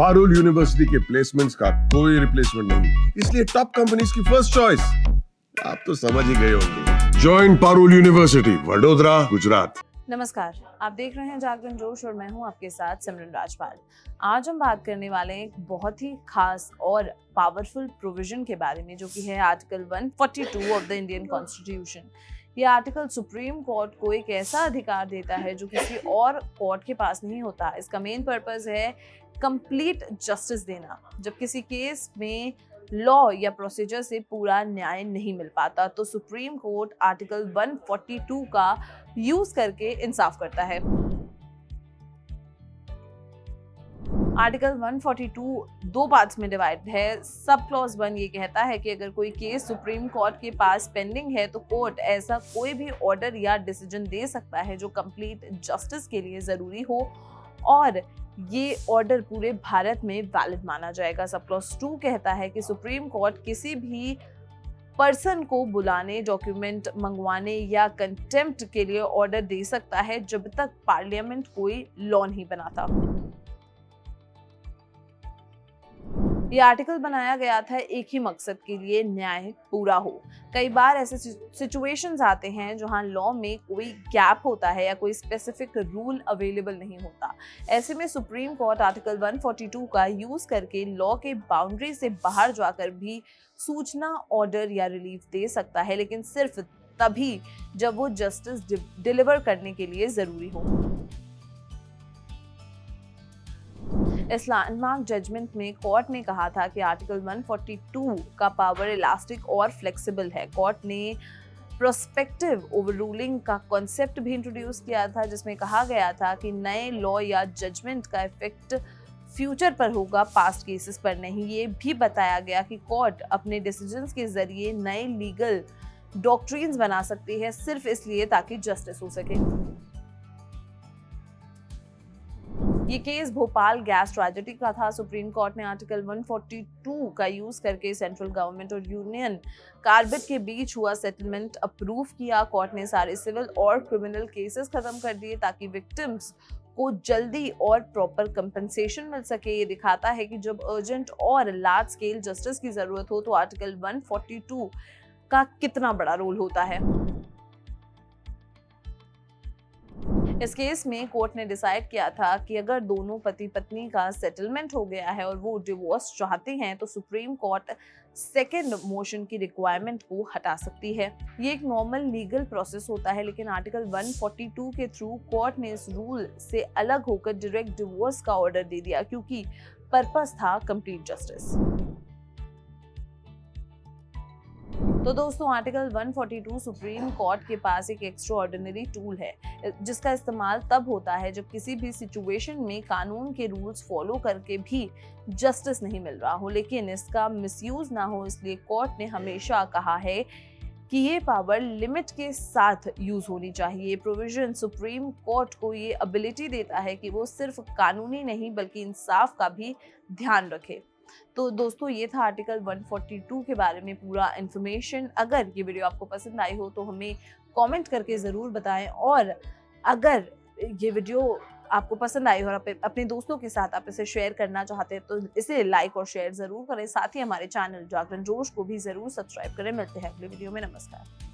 Parul university के placements का कोई रिप्लेसमेंट नहीं, इसलिए टॉप कंपनीज की फर्स्ट चॉइस। आप तो समझ ही गए होंगे। Join Parul university, Vadodara, Gujarat. नमस्कार, आप देख रहे हैं जागरण जोश और मैं हूं आपके साथ सिमरन राजपाल। आज हम बात करने वाले हैं एक बहुत ही खास और पावरफुल प्रोविजन के बारे में, जो कि है article 142 of the Indian constitution. ये आर्टिकल सुप्रीम कोर्ट को एक ऐसा अधिकार देता है जो किसी और कोर्ट के पास नहीं होता। इसका मेन पर्पस है कंप्लीट जस्टिस देना। जब किसी केस में लॉ या प्रोसीजर से पूरा न्याय नहीं मिल पाता तो सुप्रीम कोर्ट आर्टिकल 142 का यूज करके इंसाफ करता है। आर्टिकल 142 दो पार्ट्स में डिवाइड है। सब क्लॉज 1 ये कहता है कि अगर कोई केस सुप्रीम कोर्ट के पास पेंडिंग है तो कोर्ट ऐसा कोई भी ऑर्डर या डिसीजन दे सकता है जो कंप्लीट जस्टिस के लिए जरूरी हो और ये ऑर्डर पूरे भारत में वैलिड माना जाएगा। सब क्लॉज 2 कहता है कि सुप्रीम कोर्ट किसी भी पर्सन को बुलाने, डॉक्यूमेंट मंगवाने या कंटेम्प्ट के लिए ऑर्डर दे सकता है जब तक पार्लियामेंट कोई लॉ नहीं बनाता। ये आर्टिकल बनाया गया था एक ही मकसद के लिए, न्याय पूरा हो। कई बार ऐसे सिचुएशंस आते हैं जहां लॉ में कोई गैप होता है या कोई स्पेसिफिक रूल अवेलेबल नहीं होता। ऐसे में सुप्रीम कोर्ट आर्टिकल 142 का यूज करके लॉ के बाउंड्री से बाहर जाकर भी सूचना, ऑर्डर या रिलीफ दे सकता है, लेकिन सिर्फ तभी जब वो जस्टिस डिलीवर करने के लिए जरूरी हो। इस लैंडमार्क जजमेंट में कोर्ट ने कहा था कि आर्टिकल 142 का पावर इलास्टिक और फ्लेक्सिबल है। कोर्ट ने प्रोस्पेक्टिव ओवररूलिंग का कॉन्सेप्ट भी इंट्रोड्यूस किया था, जिसमें कहा गया था कि नए लॉ या जजमेंट का इफेक्ट फ्यूचर पर होगा, पास्ट केसेस पर नहीं। ये भी बताया गया कि कोर्ट अपने डिसीजंस के जरिए नए लीगल डॉक्ट्रिन्स बना सकती है, सिर्फ इसलिए ताकि जस्टिस हो सके। ये केस भोपाल गैस ट्रेजेडी का था। सुप्रीम कोर्ट ने आर्टिकल 142 का यूज करके सेंट्रल गवर्नमेंट और यूनियन कार्बाइड के बीच हुआ सेटलमेंट अप्रूव किया। कोर्ट ने सारे सिविल और क्रिमिनल केसेस खत्म कर दिए ताकि विक्टिम्स को जल्दी और प्रॉपर कंपनसेशन मिल सके। ये दिखाता है कि जब अर्जेंट और लार्ज स्केल जस्टिस की जरूरत हो तो आर्टिकल 142 का कितना बड़ा रोल होता है। इस केस में कोर्ट ने डिसाइड किया था कि अगर दोनों पति पत्नी का सेटलमेंट हो गया है और वो डिवोर्स चाहते हैं तो सुप्रीम कोर्ट सेकेंड मोशन की रिक्वायरमेंट को हटा सकती है। ये एक नॉर्मल लीगल प्रोसेस होता है, लेकिन आर्टिकल 142 के थ्रू कोर्ट ने इस रूल से अलग होकर डायरेक्ट डिवोर्स का ऑर्डर दे दिया, क्योंकि पर्पस था कंप्लीट जस्टिस। तो दोस्तों, आर्टिकल 142 सुप्रीम कोर्ट के पास एक एक्स्ट्रा ऑर्डिनरी टूल है, जिसका इस्तेमाल तब होता है जब किसी भी सिचुएशन में कानून के रूल्स फॉलो करके भी जस्टिस नहीं मिल रहा हो, लेकिन इसका मिसयूज ना हो, इसलिए कोर्ट ने हमेशा कहा है कि ये पावर लिमिट के साथ यूज होनी चाहिए। प्रोविजन सुप्रीम कोर्ट को ये एबिलिटी देता है कि वो सिर्फ कानूनी नहीं बल्कि इंसाफ का भी ध्यान रखे। तो दोस्तों, ये था आर्टिकल 142 के बारे में पूरा इन्फॉर्मेशन। अगर ये वीडियो आपको पसंद आई हो तो हमें कमेंट करके ज़रूर बताएं, और अगर ये वीडियो आपको पसंद आई और अपने दोस्तों के साथ आप इसे शेयर करना चाहते हैं तो इसे लाइक और शेयर ज़रूर करें। साथ ही हमारे चैनल जागरण जोश को भी ज़रूर सब्सक्राइब करें। मिलते हैं अगले वीडियो में। नमस्कार।